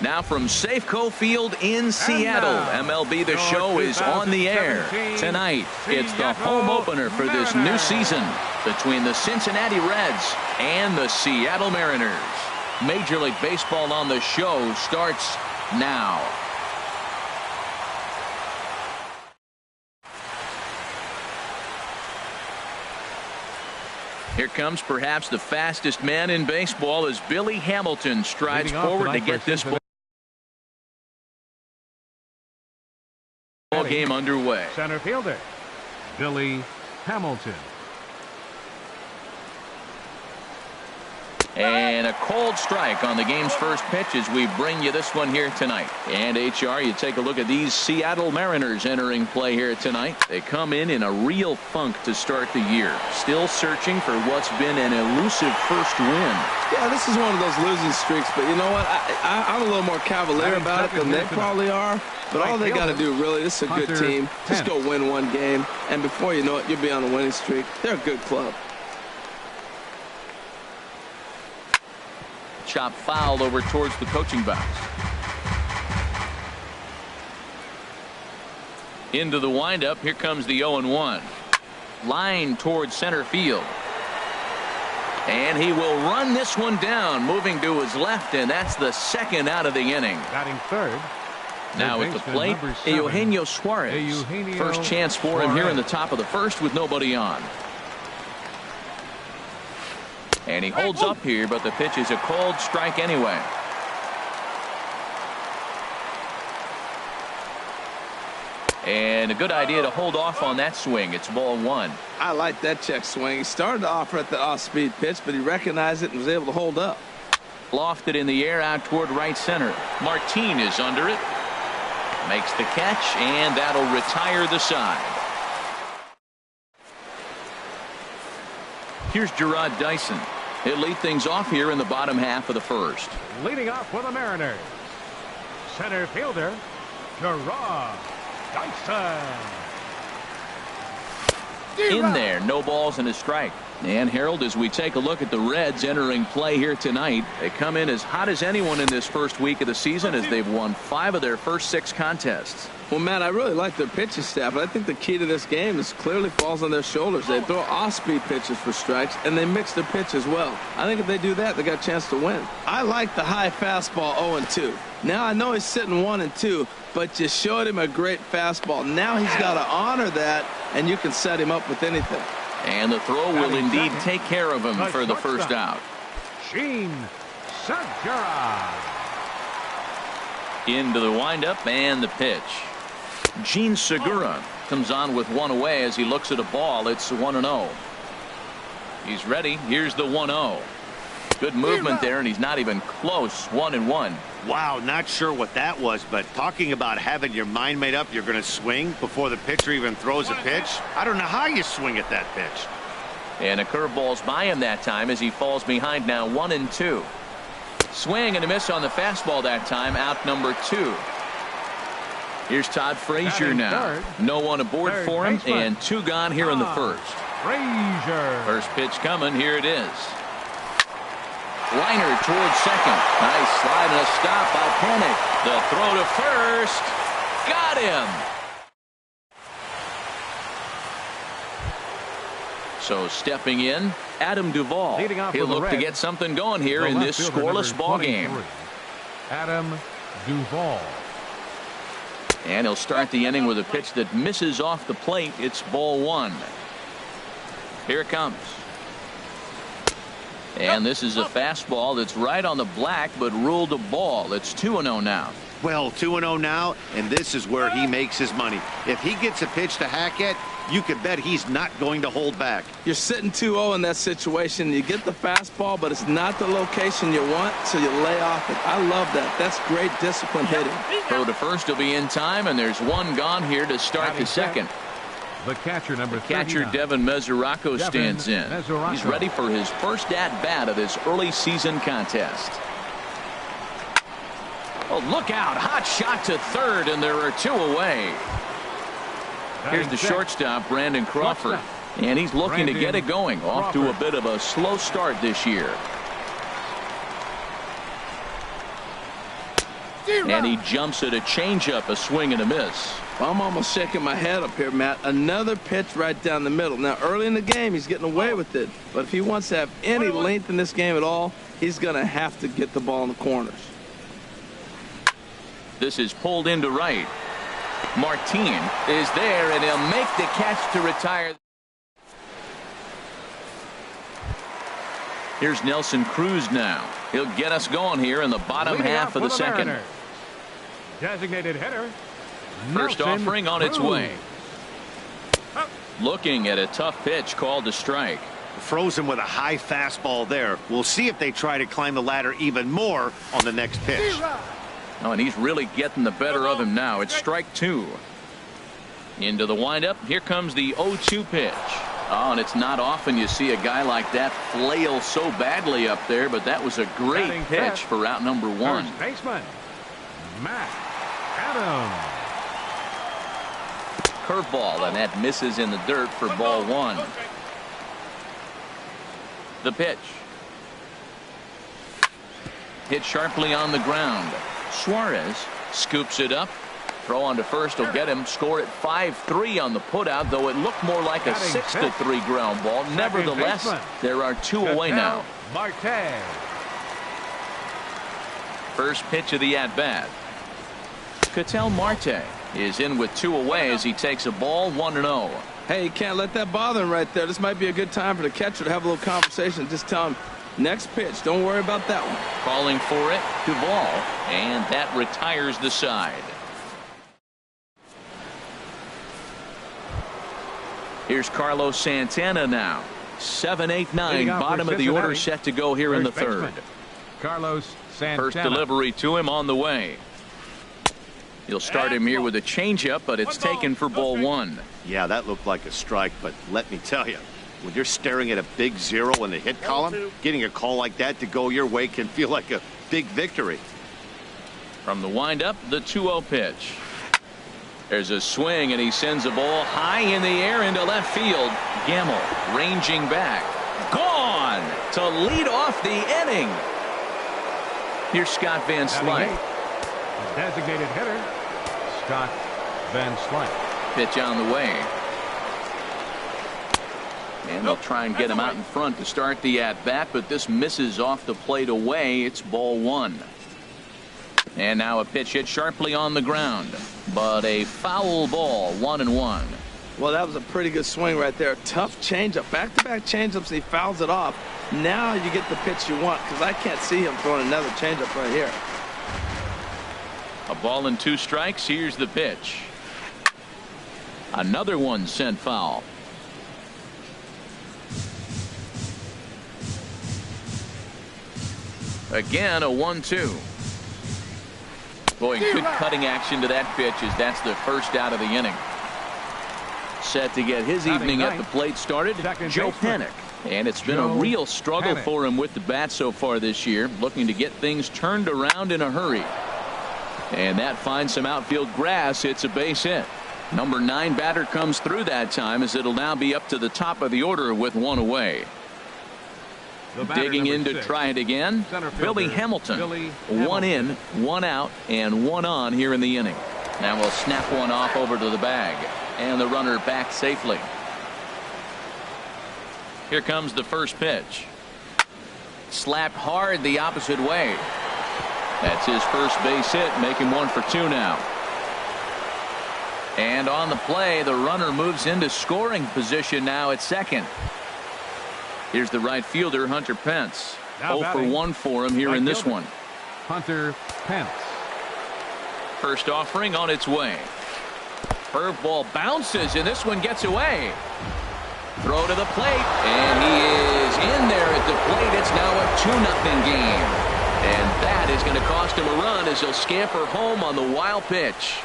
Now from Safeco Field in Seattle, MLB The Show is on the air. Tonight, it's the home opener for this new season between the Cincinnati Reds and the Seattle Mariners. Major League Baseball on the Show starts now. Here comes perhaps the fastest man in baseball as Billy Hamilton strides forward to get this ball game underway. Center fielder, Billy Hamilton. And a cold strike on the game's first pitch as we bring you this one here tonight. And HR, you take a look at these Seattle Mariners entering play here tonight. They come in a real funk to start the year. Still searching for what's been an elusive first win. Yeah, this is one of those losing streaks, but you know what? I'm a little more cavalier about it than they probably are. But all they got to do, really, this is a good team. Just go win one game, and before you know it, you'll be on a winning streak. They're a good club. Chop fouled over towards the coaching box. Into the windup. Here comes the 0-1. Line towards center field. And he will run this one down, moving to his left, and that's the second out of the inning. Batting third. Now at the plate, Eugenio Suarez. First chance for him here in the top of the first with nobody on. And he holds up here, but the pitch is a cold strike anyway. And a good idea to hold off on that swing. It's ball one. I like that check swing. He started to offer at the off-speed pitch, but he recognized it and was able to hold up. Lofted in the air out toward right center. Martin is under it. Makes the catch, and that'll retire the side. Here's Gerard Dyson. He'll lead things off here in the bottom half of the first. Leading off for the Mariners, center fielder, Gerard Dyson. In there, no balls and a strike. And Harold, as we take a look at the Reds entering play here tonight, they come in as hot as anyone in this first week of the season as they've won 5 of their first 6 contests. Well, Matt, I really like their pitching staff, but I think the key to this game is clearly falls on their shoulders. They throw off-speed pitches for strikes, and they mix their pitch as well. I think if they do that, they got a chance to win. I like the high fastball 0-2. Now, I know he's sitting 1-2, but you showed him a great fastball. Now he's got to honor that, and you can set him up with anything. And the throw will indeed take care of him for the first out. Gene Segura. Into the windup and the pitch. Gene Segura comes on with one away as he looks at a ball. It's 1-0. He's ready. Here's the 1-0. Good movement there, and he's not even close. 1-1. Wow, not sure what that was, but talking about having your mind made up you're going to swing before the pitcher even throws a pitch. I don't know how you swing at that pitch. And a curveball's by him that time as he falls behind now 1-2. Swing and a miss on the fastball that time, out number 2. Here's Todd Frazier now. No one aboard for him, and 2 gone here in the first. Frazier. First pitch coming. Here it is. Liner towards second. Nice slide and a stop by Panic. The throw to first. Got him. So stepping in, Adam Duvall. He'll look to get something going here in this scoreless ball game. Adam Duvall. And he'll start the inning with a pitch that misses off the plate. It's ball 1. Here it comes. And this is a fastball that's right on the black, but ruled a ball. It's 2-0 now. Well, 2-0 now, and this is where he makes his money. If he gets a pitch to hack at, you can bet he's not going to hold back. You're sitting 2-0 in that situation. You get the fastball, but it's not the location you want, so you lay off it. I love that. That's great disciplined hitting. Throw to first will be in time, and there's 1 gone here to start the second. The catcher, number 39. Catcher Devin Mesoraco stands in. He's ready for his first at-bat of this early season contest. Oh, look out. Hot shot to third, and there are 2 away. Here's the shortstop, Brandon Crawford. And he's looking to get it going. Off to a bit of a slow start this year. And he jumps at a changeup, a swing and a miss. I'm almost shaking my head up here, Matt. Another pitch right down the middle. Now, early in the game, he's getting away with it. But if he wants to have any length in this game at all, he's going to have to get the ball in the corners. This is pulled into right. Martin is there, and he'll make the catch to retire. Here's Nelson Cruz now. He'll get us going here in the bottom half of the second. Designated hitter. First offering on its way. Looking at a tough pitch called a strike. Frozen with a high fastball there. We'll see if they try to climb the ladder even more on the next pitch. Oh, and he's really getting the better of him now. It's strike two. Into the windup. Here comes the 0-2 pitch. Oh, and it's not often you see a guy like that flail so badly up there, but that was a great pitch for out number one. First baseman, Matt Adams. Curveball, and that misses in the dirt for ball one. The pitch. Hit sharply on the ground. Suarez scoops it up. Throw on to first will get him. Score at 5-3 on the putout, though it looked more like a 6-3 ground ball. Nevertheless, there are two away now. Marte. First pitch of the at-bat. Ketel Marte is in with two away as he takes a ball 1-0. Hey, you can't let that bother him right there. This might be a good time for the catcher to have a little conversation. Just tell him, next pitch, don't worry about that one. Calling for it, Duvall, and that retires the side. Here's Carlos Santana now. 7-8-9, bottom of the order set to go here in the third. Carlos Santana. First delivery to him on the way. You'll start him here with a changeup, but it's taken for ball one. Yeah, that looked like a strike, but let me tell you, when you're staring at a big zero in the hit column, getting a call like that to go your way can feel like a big victory. From the windup, the 2-0 pitch. There's a swing, and he sends a ball high in the air into left field. Gamble ranging back. Gone to lead off the inning. Here's Scott Van Slyke. Designated hitter, Scott Van Slyke. Pitch on the way. And they'll try and get him out in front to start the at-bat, but this misses off the plate away. It's ball one. And now a pitch hit sharply on the ground, but a foul ball, 1-1. Well, that was a pretty good swing right there. Tough changeup, back-to-back changeups. He fouls it off. Now you get the pitch you want, because I can't see him throwing another changeup right here. A ball and two strikes. Here's the pitch. Another one sent foul. Again, a 1-2. Boy, good cutting action to that pitch as that's the first out of the inning. Set to get his evening at the plate started, Joe Panik. And it's been a real struggle for him with the bat so far this year, looking to get things turned around in a hurry. And that finds some outfield grass. It's a base hit. Number 9 batter comes through that time as it'll now be up to the top of the order with one away. Digging in to try it again, Billy Hamilton. One in, one out, and one on here in the inning. Now we'll snap one off over to the bag, and the runner back safely. Here comes the first pitch. Slapped hard the opposite way. That's his first base hit, making 1 for 2 now. And on the play, the runner moves into scoring position now at second. Here's the right fielder, Hunter Pence. 0 for 1 for him here in this one. Hunter Pence. First offering on its way. Curveball bounces, and this one gets away. Throw to the plate, and he is in there at the plate. It's now a 2-0 game. And that is going to cost him a run as he'll scamper home on the wild pitch.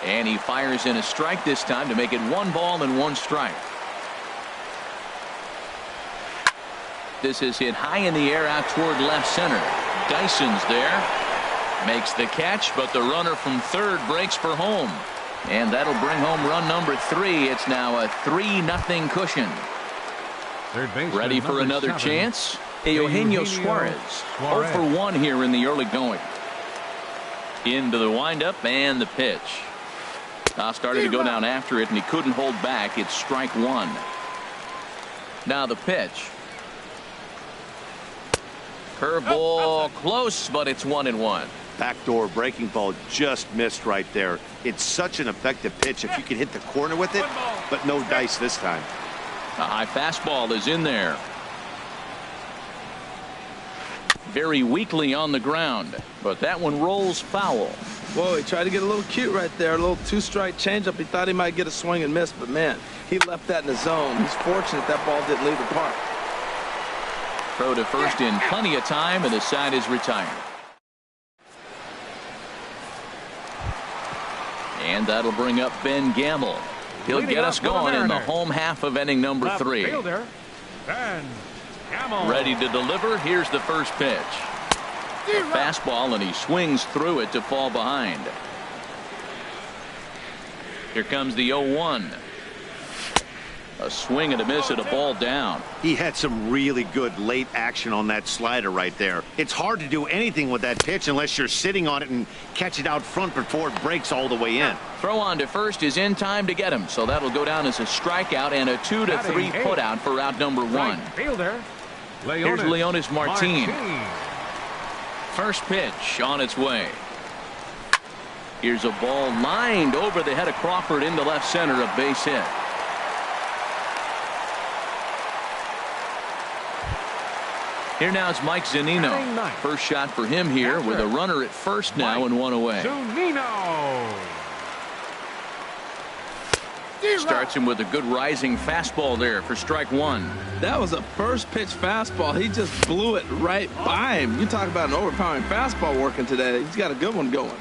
And he fires in a strike this time to make it 1 ball and 1 strike. This is hit high in the air out toward left center. Dyson's there. Makes the catch, but the runner from third breaks for home. And that'll bring home run number 3. It's now a 3-0 cushion. Ready for another chance? Eugenio Suarez. 0 for 1 here in the early going. Into the windup and the pitch. Started to go down after it, and he couldn't hold back. It's strike one. Now the pitch. Curveball close, but it's 1-1. Backdoor breaking ball just missed right there. It's such an effective pitch if you can hit the corner with it, but no dice this time. A high fastball is in there. Very weakly on the ground, but that one rolls foul. Whoa, he tried to get a little cute right there. A little two-strike changeup. He thought he might get a swing and miss, but man, he left that in the zone. He's fortunate that ball didn't leave the park. Throw to first in plenty of time, and the side is retired. And that'll bring up Ben Gamble. He'll get us going in the home half of inning number 3. Fielder, Ben Gamble. Ready to deliver. Here's the first pitch. A fastball, and he swings through it to fall behind. Here comes the 0-1. A swing and a miss at a ball down. He had some really good late action on that slider right there. It's hard to do anything with that pitch unless you're sitting on it and catch it out front before it breaks all the way in. Throw on to first is in time to get him, so that'll go down as a strikeout and a 2-3 putout for out number 1. Fielder, Here's Leonis Martin. First pitch on its way. Here's a ball lined over the head of Crawford into left center, a base hit. Here now is Mike Zunino. First shot for him here with a runner at first now and one away. Zunino. Starts him with a good rising fastball there for strike one. That was a first pitch fastball. He just blew it right by him. You talk about an overpowering fastball working today. He's got a good one going.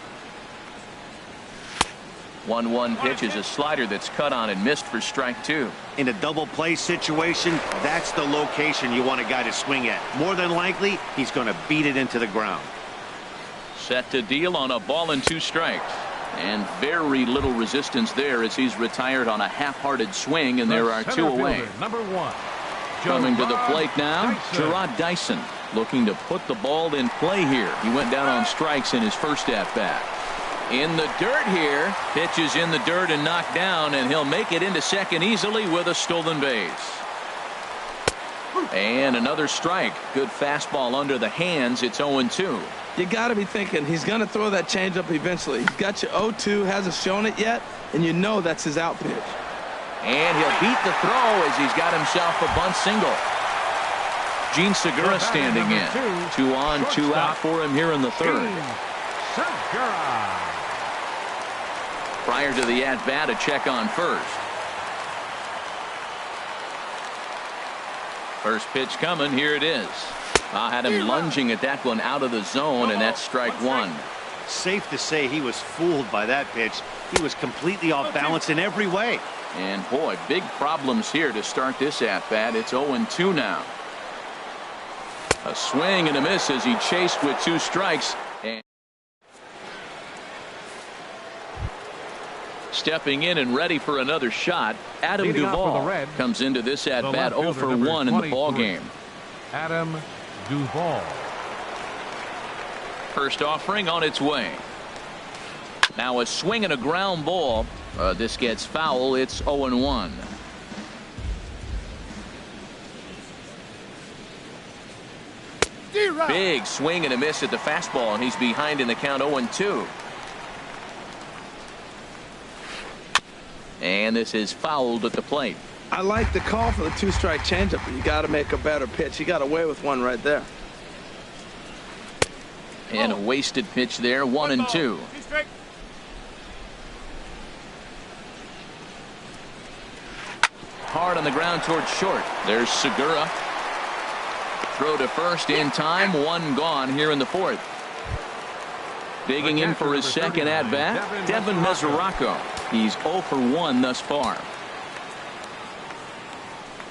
1-1 pitch is a slider that's cut on and missed for strike two. In a double play situation, that's the location you want a guy to swing at. More than likely, he's going to beat it into the ground. Set to deal on a ball and 2 strikes. And very little resistance there as he's retired on a half-hearted swing, and there are 2 away. Number 1. Coming to the plate now, Gerard Dyson looking to put the ball in play here. He went down on strikes in his first at-bat. In the dirt here. Pitch is in the dirt and knocked down, and he'll make it into second easily with a stolen base. And another strike. Good fastball under the hands. It's 0-2. You got to be thinking he's going to throw that changeup eventually. He's got you 0-2, hasn't shown it yet, and you know that's his out pitch. And he'll beat the throw as he's got himself a bunt single. Gene Segura standing in. 2 on, 2 out for him here in the third. Segura. Prior to the at-bat, a check on first. First pitch coming. Here it is. I had him lunging at that one out of the zone, and that's strike one. Safe to say he was fooled by that pitch. He was completely off balance in every way. And boy, big problems here to start this at-bat. It's 0-2 now. A swing and a miss as he chased with 2 strikes. And stepping in and ready for another shot, Adam Leading off Duvall for the Reds, comes into this at-bat 0 for 1 in the ball game. Adam Duvall. First offering on its way. Now a swing and a ground ball. This gets foul. It's 0-1. Big swing and a miss at the fastball, and he's behind in the count 0-2. And this is fouled at the plate. I like the call for the 2-strike changeup, but you got to make a better pitch. He got away with one right there. And a wasted pitch there, 1-2. Hard on the ground towards short. There's Segura. Throw to first in time. 1 gone here in the fourth. Digging in for his second at-bat, Devin Mesoraco. He's 0 for 1 thus far.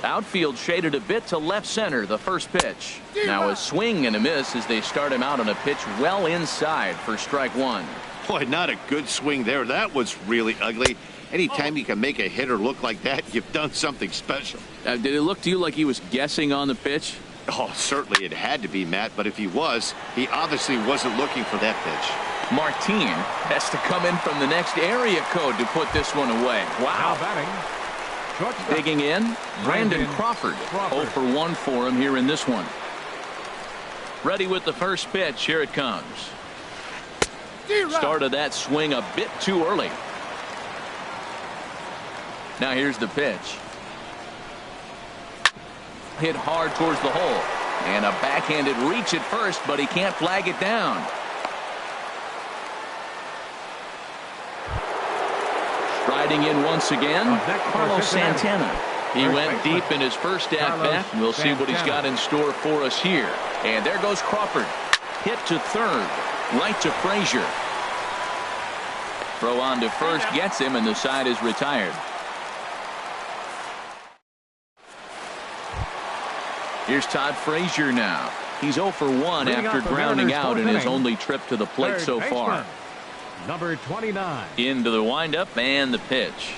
Outfield shaded a bit to left center, the first pitch. Now a swing and a miss as they start him out on a pitch well inside for strike one. Boy, not a good swing there. That was really ugly. Anytime you can make a hitter look like that, you've done something special. Did it look to you like he was guessing on the pitch? Oh, certainly it had to be, Matt, but if he was, he obviously wasn't looking for that pitch. Martin has to come in from the next area code to put this one away. Now Wow. batting. Shortstop. Digging in, Brandon Brandon Crawford. Crawford. 0 for 1 for him here in this one. Ready with the first pitch. Here it comes. Started that swing a bit too early. Now here's the pitch. Hit hard towards the hole. And a backhanded reach at first, but he can't flag it down. Striding in once again, Up next for Carlos Cincinnati. Santana. He First went baseman, deep in his first at-bat. Carlos We'll see what he's Santana. got in store for us here. And there goes Crawford. Hit to third. Right to Frazier. Throw on to first gets him, and the side is retired. Here's Todd Frazier now. He's 0 for 1 Bringing after up the grounding Mariners' out in fourth his inning. only trip to the plate Third so far. baseman, number 29. Into the windup and the pitch.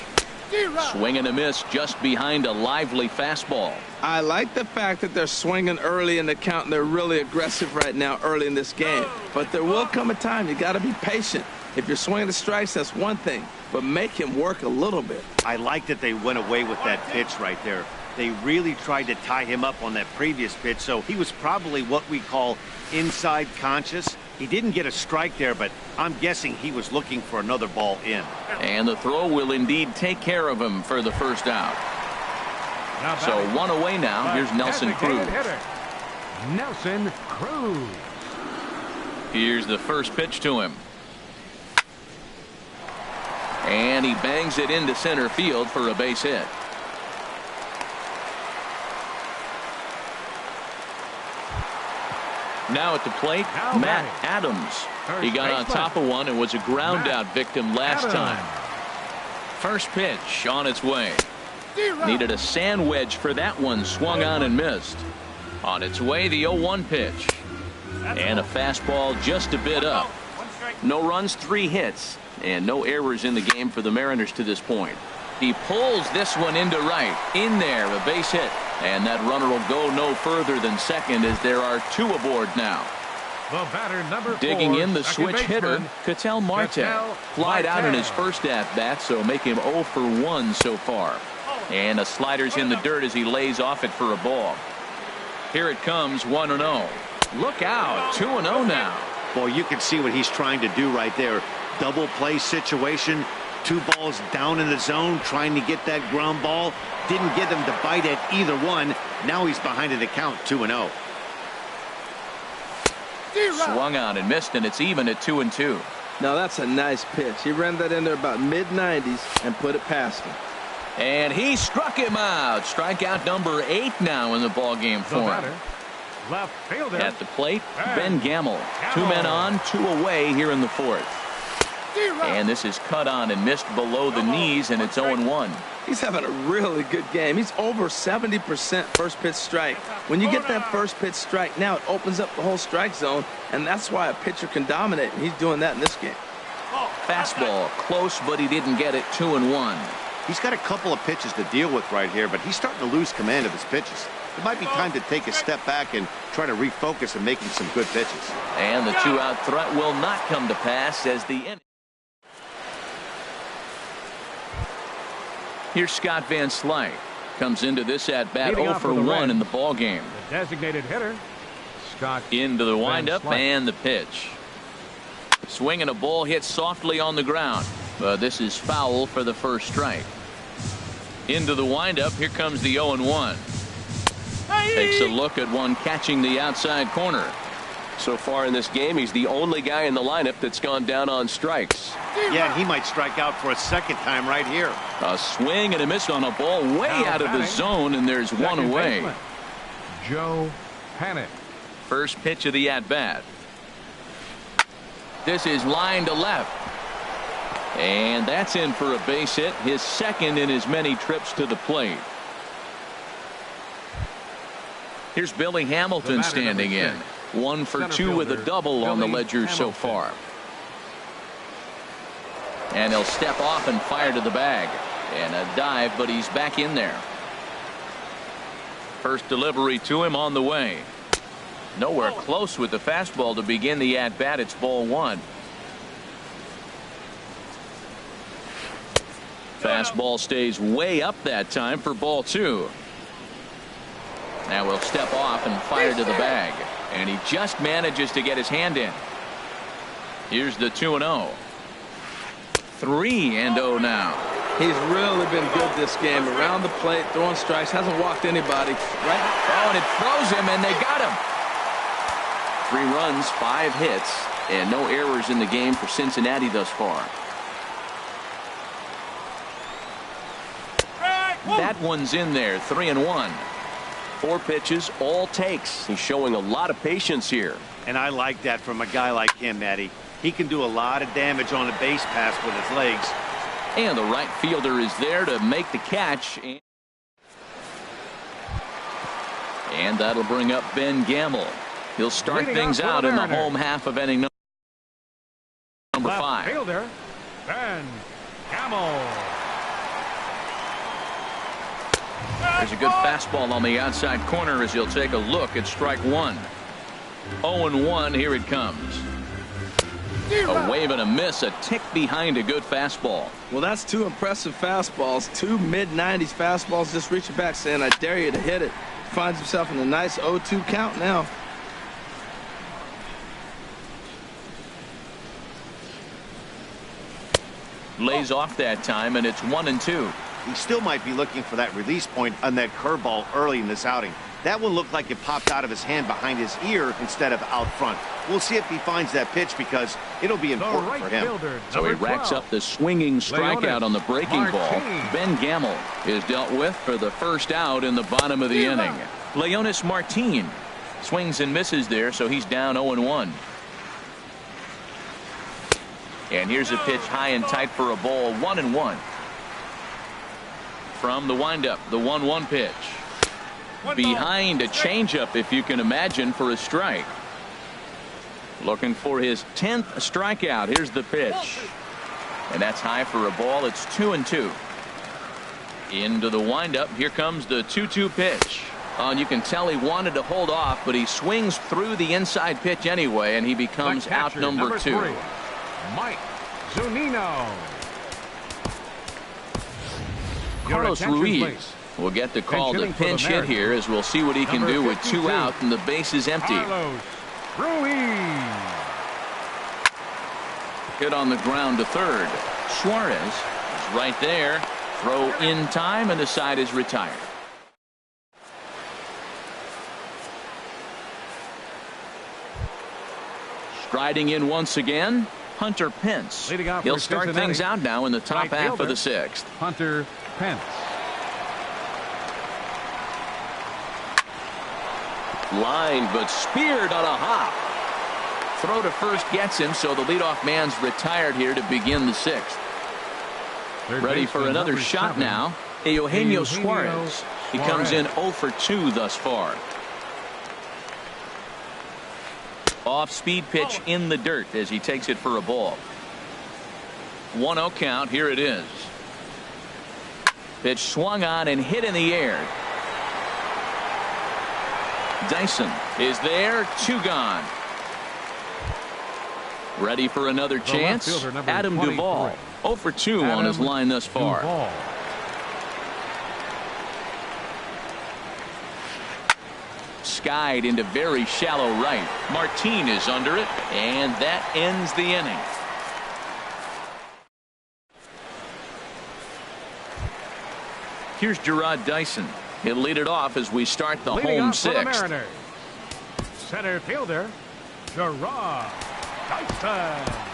Swing and a miss just behind a lively fastball. I like the fact that they're swinging early in the count, and they're really aggressive right now early in this game. But there will come a time you got to be patient. If you're swinging the strikes, that's one thing, but make him work a little bit. I like that they went away with that pitch right there. They really tried to tie him up on that previous pitch, so he was probably what we call inside conscious. He didn't get a strike there, but I'm guessing he was looking for another ball in. And the throw will indeed take care of him for the first out. Now So batting, 1 away now. the Here's Nelson designated Cruz. hitter, Nelson Cruz. Here's the first pitch to him. And he bangs it into center field for a base hit. Now at the plate, Now Matt batting. Adams. First He got on baseman. top of one and was a ground Matt out victim last Adams. time. First pitch on its way. Needed a sand wedge for that one. Swung on and missed. On its way, the 0-1 pitch. And a fastball just a bit up. No runs, 3 hits, and no errors in the game for the Mariners to this point. He pulls this one into right. In there, a base hit. And that runner will go no further than second as there are 2 aboard now. The batter, number 4, Digging in the second switch hitter, baseman, Ketel Marte. Ketel Flied out in Marte. his first at-bat, so make him 0 for 1 so far. And a slider's in the dirt as he lays off it for a ball. Here it comes, 1-0. Look out, 2-0 now. Boy, you can see what he's trying to do right there. Double play situation. 2 balls down in the zone, trying to get that ground ball. Didn't get him to bite at either one. Now he's behind in the count, 2-0. Swung on and missed, and it's even at 2-2. Now that's a nice pitch. He ran that in there about mid-90s and put it past him. And he struck him out. Strikeout number 8 now in the ball game The for him. batter, left fielder, At the plate, Ben Ben Gamel. 2 Gamel. men on, 2 away here in the 4th. And this is cut on and missed below the knees, and it's 0-1. He's having a really good game. He's over 70% first pitch strike. When you get that first pitch strike, now it opens up the whole strike zone, and that's why a pitcher can dominate, and he's doing that in this game. Fastball close, but he didn't get it. 2-1. He's got a couple of pitches to deal with right here, but he's starting to lose command of his pitches. It might be time to take a step back and try to refocus on making some good pitches. And the 2-out threat will not come to pass as the inning. Here's Scott Van Slyke. Comes into this at-bat Leading 0 off for for the 1 Reds. in the ball game. the designated hitter, Scott Into the windup Slyke. and the pitch. Swing and a ball hit softly on the ground. This is foul for the first strike. Into the windup. Here comes the 0-1. Takes a look at one catching the outside corner. So far in this game, he's the only guy in the lineup that's gone down on strikes. Yeah, and he might strike out for a second time right here. A swing and a miss on a ball way Now out of the batting, zone, and there's one second away. baseman, Joe Panic. First pitch of the at-bat. This is line to left. And that's in for a base hit, his second in as many trips to the plate. Here's Billy Hamilton The batter, standing number in. 6. 1 for Center 2 with a fielder, double on the Billy ledger so Hamilton. far. And he'll step off and fire to the bag. And a dive, but he's back in there. First delivery to him on the way. Nowhere close with the fastball to begin the at-bat. It's ball 1. Fastball stays way up that time for ball 2. Now we'll step off and fire to the bag. And he just manages to get his hand in. Here's the 2-0. 3-0 now. He's really been good this game. Around the plate, throwing strikes, hasn't walked anybody. Right? Oh, and it throws him, and they got him. 3 runs, 5 hits, and no errors in the game for Cincinnati thus far. That one's in there, 3-1. 4 pitches, all takes. He's showing a lot of patience here. And I like that from a guy like him, Matty. He can do a lot of damage on a base pass with his legs. And the right fielder is there to make the catch. And that'll bring up Ben Gamble. He'll start things out in the home half of inning number 5. Fielder, Ben Gamble. There's a good fastball on the outside corner as he'll take a look at strike 1. 0-1, here it comes. A wave and a miss, a tick behind a good fastball. Well, that's 2 impressive fastballs. 2 mid-90s fastballs just reaching back saying, I dare you to hit it. Finds himself in a nice 0-2 count now. Lays off that time, and it's 1-2. He still might be looking for that release point on that curveball early in this outing. That one looked like it popped out of his hand behind his ear instead of out front. We'll see if he finds that pitch because it'll be important for him. So he racks up the swinging strikeout on the breaking ball. Ben Gamble is dealt with for the first out in the bottom of the inning. Leonis Martin swings and misses there, so he's down 0-1. And here's a pitch high and tight for a ball, 1-1. From the windup, the 1-1 pitch. Behind a changeup, if you can imagine, for a strike. Looking for his 10th strikeout. Here's the pitch. And that's high for a ball. It's 2-2. Into the windup. Here comes the 2-2 pitch. Oh, and you can tell he wanted to hold off, but he swings through the inside pitch anyway, and he becomes out number 2. Mike Zunino. Carlos Ruiz will get the call to pinch hit here, as we'll see what he can do with 2 out and the base is empty. Carlos Ruiz. Hit on the ground to third. Suarez is right there. Throw in time, and the side is retired. Striding in once again, Hunter Pence. He'll start things out now in the top half of the 6th. Hunter Pence. Line, but speared on a hop. Throw to first gets him, so the leadoff man's retired here to begin the 6th. Ready for another shot now. Eugenio Suarez. He comes in 0 for 2 thus far. Off-speed pitch in the dirt as he takes it for a ball. 1-0 count. Here it is. Pitch swung on and hit in the air. Dyson is there. 2 gone. Ready for another chance. Adam Duvall. 0 for 2 on his line thus far. Duvall. Skied into very shallow right. Martin is under it, and that ends the inning. Here's Gerard Dyson. He'll lead it off as we start the home 6th. Center fielder Gerard Dyson.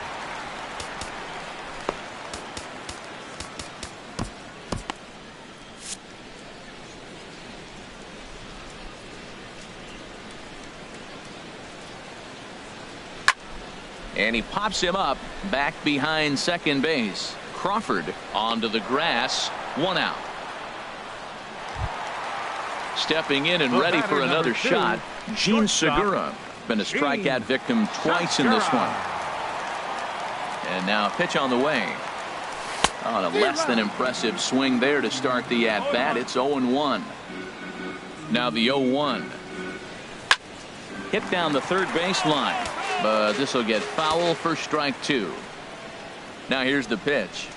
And he pops him up back behind second base. Crawford onto the grass. 1 out. Stepping in and ready for another shot, Gene Segura. Been a strikeout victim twice in this one. And now a pitch on the way. On a less than impressive swing there to start the at-bat. It's 0-1. Now the 0-1. Hit down the third baseline. But this will get foul for strike 2. Now here's the pitch.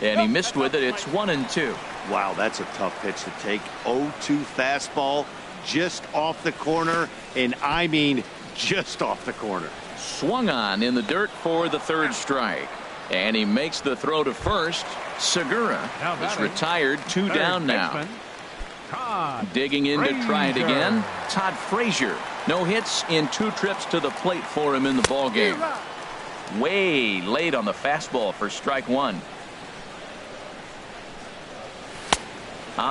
and he missed with it. It's 1-2. Wow, that's a tough pitch to take. 0-2 fastball just off the corner, and I mean just off the corner. Swung on in the dirt for the third strike, and he makes the throw to first. Segura is retired, 2 down now. Digging in to try it again, Todd Frazier. No hits in 2 trips to the plate for him in the ball game. Way late on the fastball for strike 1.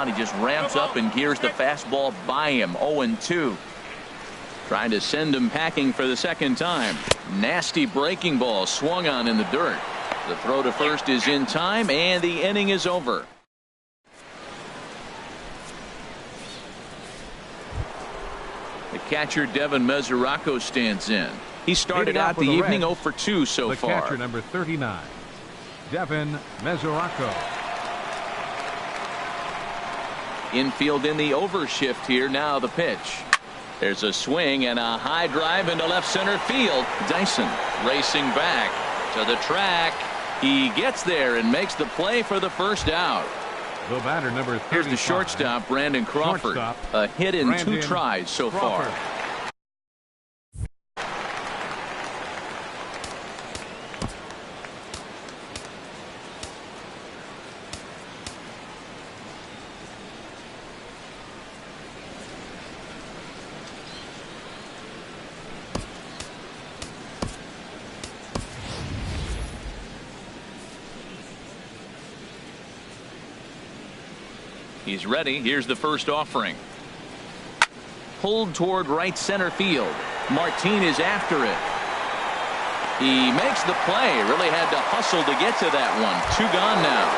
He just ramps up and gears the fastball by him. 0-2. Trying to send him packing for the second time. Nasty breaking ball swung on in the dirt. The throw to first is in time, and the inning is over. The catcher Devin Mesoraco stands in. He started out the evening 0 for 2 so far. The catcher number 39, Devin Mesoraco. Infield in the overshift here. Now the pitch. There's a swing and a high drive into left center field. Dyson racing back to the track. He gets there and makes the play for the first out. The batter number 35. Here's the shortstop, Brandon Crawford. A hit in 2 tries so far. He's ready. Here's the first offering. Pulled toward right center field. Martin is after it. He makes the play. Really had to hustle to get to that one. 2 gone now.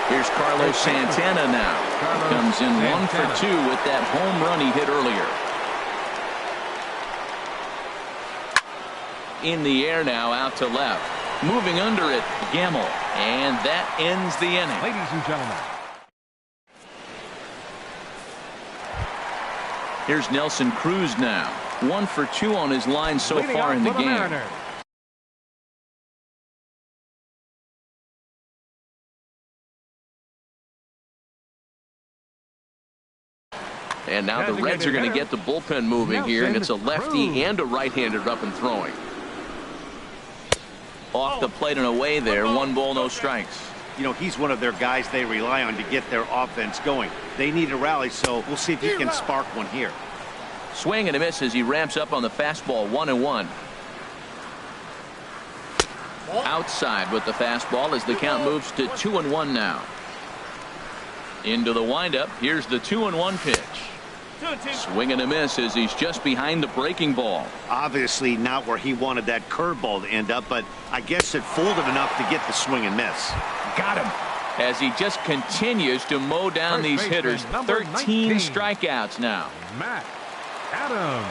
Here's Carlos Santana now. Comes in 1 for 2 with that home run he hit earlier. In the air now, out to left. Moving under it, Gamble. And that ends the inning. Ladies and gentlemen. Here's Nelson Cruz now. 1 for 2 on his line so far in the game. And now the Reds are going to get the bullpen moving here, and it's a lefty and a right-hander up and throwing. Off the plate and away there. 1 ball, no strikes. You know, he's one of their guys they rely on to get their offense going. They need a rally, so we'll see if he can spark one here. Swing and a miss as he ramps up on the fastball. 1-1. Outside with the fastball as the count moves to 2-1 now. Into the windup. Here's the 2-1 pitch. Swing and a miss as he's just behind the breaking ball. Obviously not where he wanted that curveball to end up, but I guess it folded enough to get the swing and miss. Got him. As he just continues to mow down these hitters. 13 strikeouts now. Matt Adams.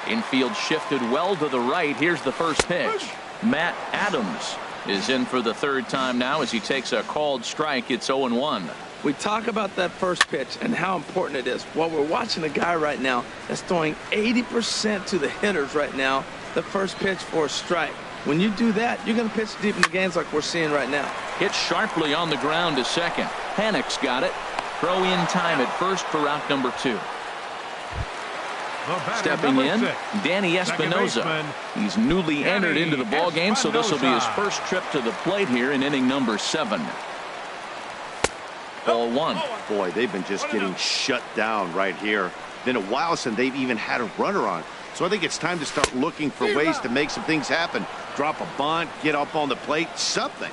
Infield shifted well to the right. Here's the first pitch. Matt Adams is in for the 3rd time now as he takes a called strike. It's 0-1. We talk about that first pitch and how important it is. Well, we're watching a guy right now that's throwing 80% to the hitters right now. The first pitch for a strike. When you do that, you're going to pitch deep in the games like we're seeing right now. Hit sharply on the ground to second. Panic's got it. Throw in time at first for out number 2. Stepping in, Danny Espinoza. He's newly entered into the ball game, so this will be his first trip to the plate here in inning number 7. Ball 1. Boy, they've been just getting shut down right here. Been a while since they've even had a runner on. So I think it's time to start looking for ways to make some things happen. Drop a bunt, get up on the plate, something.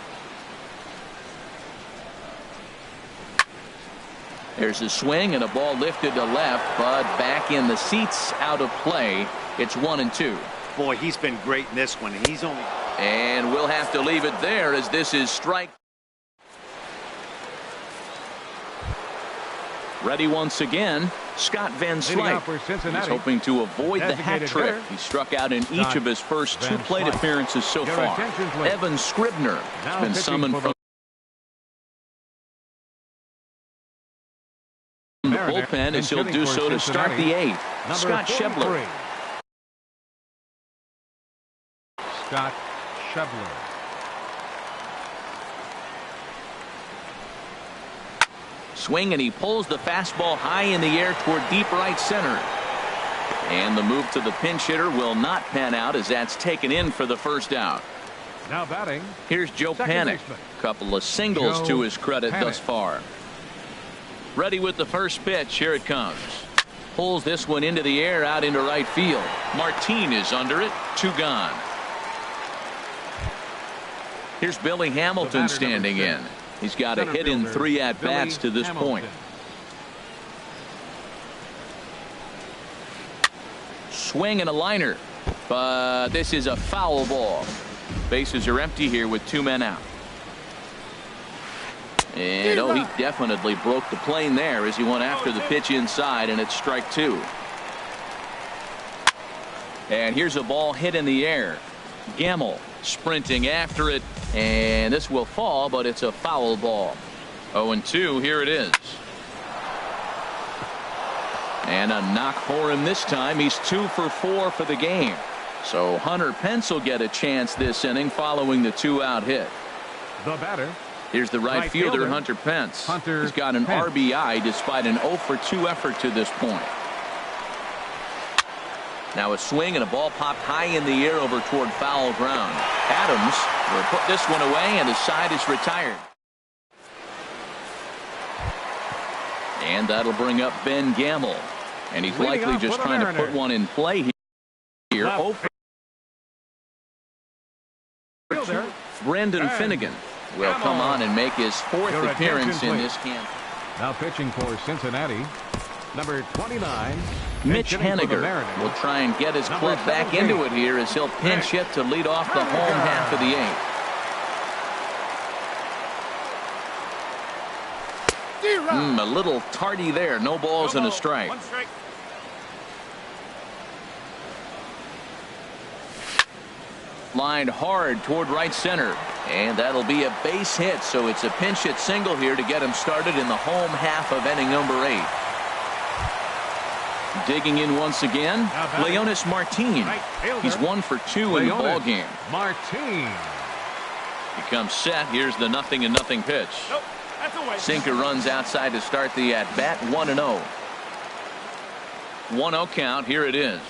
There's a swing and a ball lifted to left, but back in the seats, out of play. It's 1-2. Boy, he's been great in this one. He's only. And we'll have to leave it there as this is strike. Ready once again, Scott Van Slyke. He's hoping to avoid the hat trick. He struck out in each of his first 2 plate appearances so far. Evan Scribner has been summoned from the bullpen as he'll do so to start the 8th. Scott Schebler. Scott Schebler. Swing, and he pulls the fastball high in the air toward deep right center. And the move to the pinch hitter will not pan out as that's taken in for the first out. Now batting. Here's Joe Panik. Couple of singles to his credit thus far. Ready with the first pitch. Here it comes. Pulls this one into the air out into right field. Martin is under it. 2 gone. Here's Billy Hamilton standing in. He's got a hit in 3 at-bats to this point. Swing and a liner. But this is a foul ball. Bases are empty here with 2 men out. And he definitely broke the plane there as he went after the pitch inside, and it's strike 2. And here's a ball hit in the air. Gamble sprinting after it, and this will fall, but it's a foul ball. 0-2, here it is. And a knock for him this time. He's 2 for 4 for the game. So Hunter Pence will get a chance this inning following the 2-out hit. The batter. Here's the right fielder, Hunter Pence. He's got an RBI despite an 0 for 2 effort to this point. Now a swing and a ball popped high in the air over toward foul ground. Adams will put this one away, and the side is retired. And that'll bring up Ben Gamble. And he's likely just trying to put one in play here. Brendan Finnegan will come on and make his 4th appearance in this camp. Now pitching for Cincinnati, number 29. Mitch Haniger will try and get his club back into it here as he'll pinch hit to lead off the home half of the 8th. A little tardy there. No balls and a strike. Lined hard toward right center, and that'll be a base hit, so it's a pinch hit single here to get him started in the home half of inning number 8. Digging in once again, Leonis Martin. He's 1 for 2 in the ball game. Martin. He comes set. Here's the 0-0 pitch. Sinker runs outside to start the at-bat. 1-0. 1-0 count. Here it is.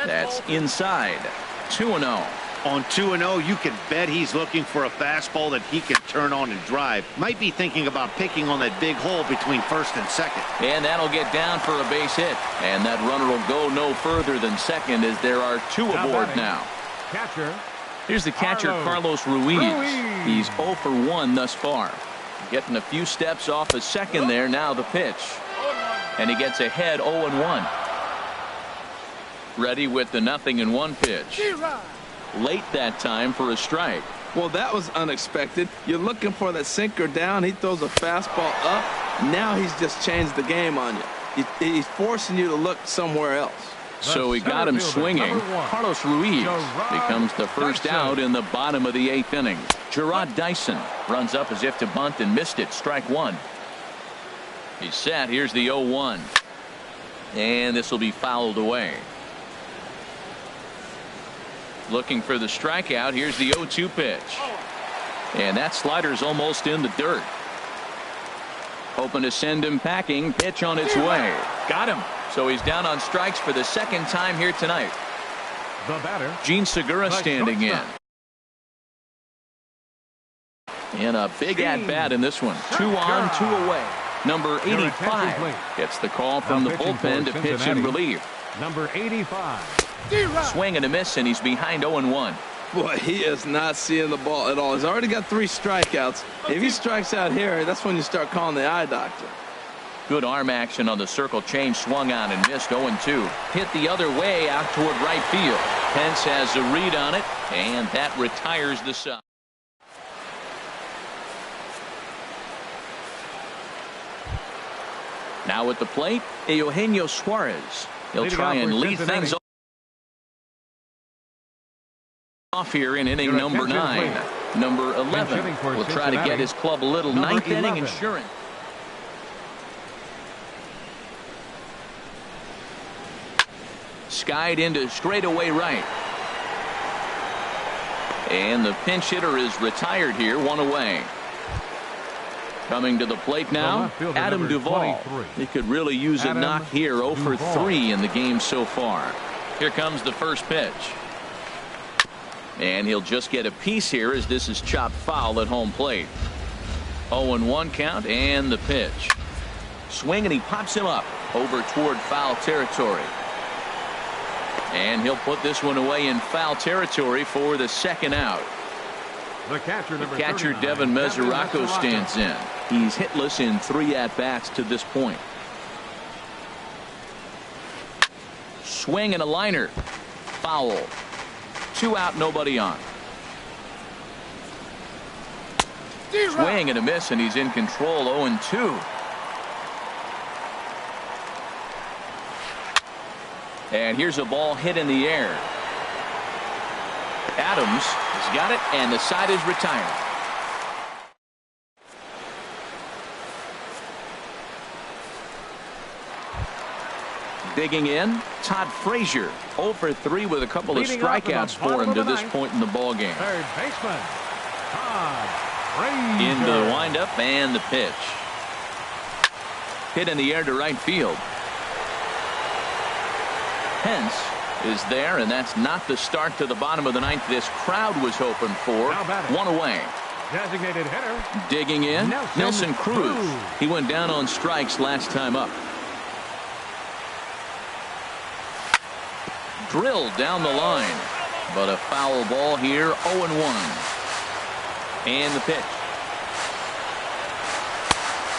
That's inside. 2-0. On 2-0, you can bet he's looking for a fastball that he can turn on and drive. Might be thinking about picking on that big hole between first and second. And that'll get down for a base hit. And that runner will go no further than second as there are 2 aboard now. Catcher. Here's the catcher, Carlos Ruiz. He's 0 for 1 thus far. Getting a few steps off a second there. Now the pitch. And he gets ahead 0-1. Ready with the 0-1 pitch. Late that time for a strike. Well, that was unexpected. You're looking for that sinker down. He throws a fastball up. Now he's just changed the game on you. He's forcing you to look somewhere else. So he got him swinging. Carlos Ruiz becomes the first out in the bottom of the 8th inning. Gerard Dyson runs up as if to bunt and missed it. Strike 1. He's set. Here's the 0-1. And this will be fouled away. Looking for the strikeout. Here's the 0-2 pitch. And that slider's almost in the dirt. Hoping to send him packing. Pitch on its way. Got him. So he's down on strikes for the 2nd time here tonight. The batter. Gene Segura standing in. And a big at-bat in this one. 2 on, 2 away. Number 85 gets the call from the bullpen to pitch in relief. Number 85. Swing and a miss, and he's behind 0-1. Boy, he is not seeing the ball at all. He's already got 3 strikeouts. If he strikes out here, that's when you start calling the eye doctor. Good arm action on the circle change. Swung on and missed. 0-2. Hit the other way out toward right field. Pence has a read on it, and that retires the side. Now at the plate, Eugenio Suarez. He'll try and lead things off here in inning number 9. Number 11 will try to get his club a little 9th inning insurance. Skied into straightaway right. And the pinch hitter is retired here, 1 away. Coming to the plate now, Adam Duvall. He could really use a knock here. 0 for 3 in the game so far. Here comes the first pitch. And he'll just get a piece here as this is chopped foul at home plate. 0-1 count and the pitch. Swing and he pops him up over toward foul territory. And he'll put this one away in foul territory for the second out. The catcher Devin Mesoraco stands in. He's hitless in 3 at-bats to this point. Swing and a liner. Foul. 2 out, nobody on. Swing and a miss, and he's in control. 0-2. And here's a ball hit in the air. Adams has got it, and the side is retired. Digging in, Todd Frazier. 0 for 3 with a couple of strikeouts for him to this point in the ball game. Third baseman, Todd Frazier. Into the windup and the pitch. Hit in the air to right field. Pence is there, and that's not the start to the bottom of the 9th this crowd was hoping for. 1 away. Designated hitter. Digging in, Nelson Cruz. He went down on strikes last time up. Drilled down the line, but a foul ball here. 0-1. And the pitch.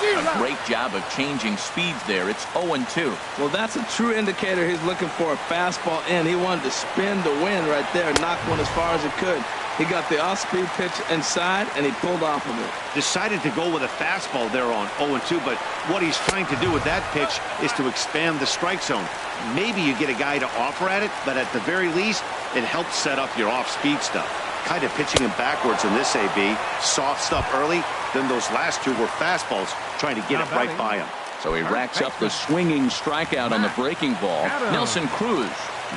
A great job of changing speeds there. It's 0-2. Well, that's a true indicator he's looking for a fastball in. He wanted to spin the wind right there and knock one as far as he could. He got the off-speed pitch inside, and he pulled off of it. Decided to go with a fastball there on 0-2, but what he's trying to do with that pitch is to expand the strike zone. Maybe you get a guy to offer at it, but at the very least, it helps set up your off-speed stuff. Kind of pitching him backwards in this AB. Soft stuff early, then those last 2 were fastballs, trying to get it right by him. So he racks up the swinging strikeout on the breaking ball. Nelson Cruz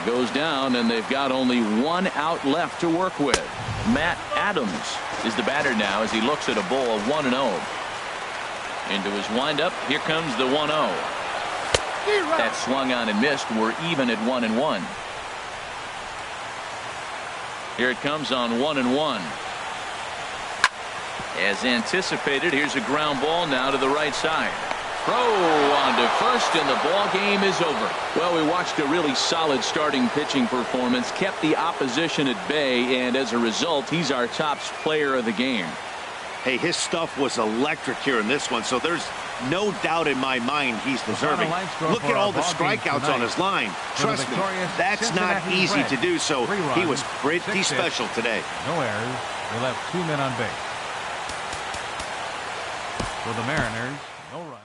goes down, and they've got only 1 out left to work with. Matt Adams is the batter now as he looks at a ball 1-0. Into his windup, here comes the 1-0. That swung on and missed. We're even at 1-1. Here it comes on 1-1. As anticipated, here's a ground ball now to the right side. Throw on to first, and the ball game is over. Well, we watched a really solid starting pitching performance, kept the opposition at bay, and as a result, he's our top player of the game. Hey, his stuff was electric here in this one, so there's no doubt in my mind he's deserving. Look at all the strikeouts on his line. Trust me, that's not easy to do, so he was pretty special today. No errors. They left 2 men on base. For the Mariners, no runs.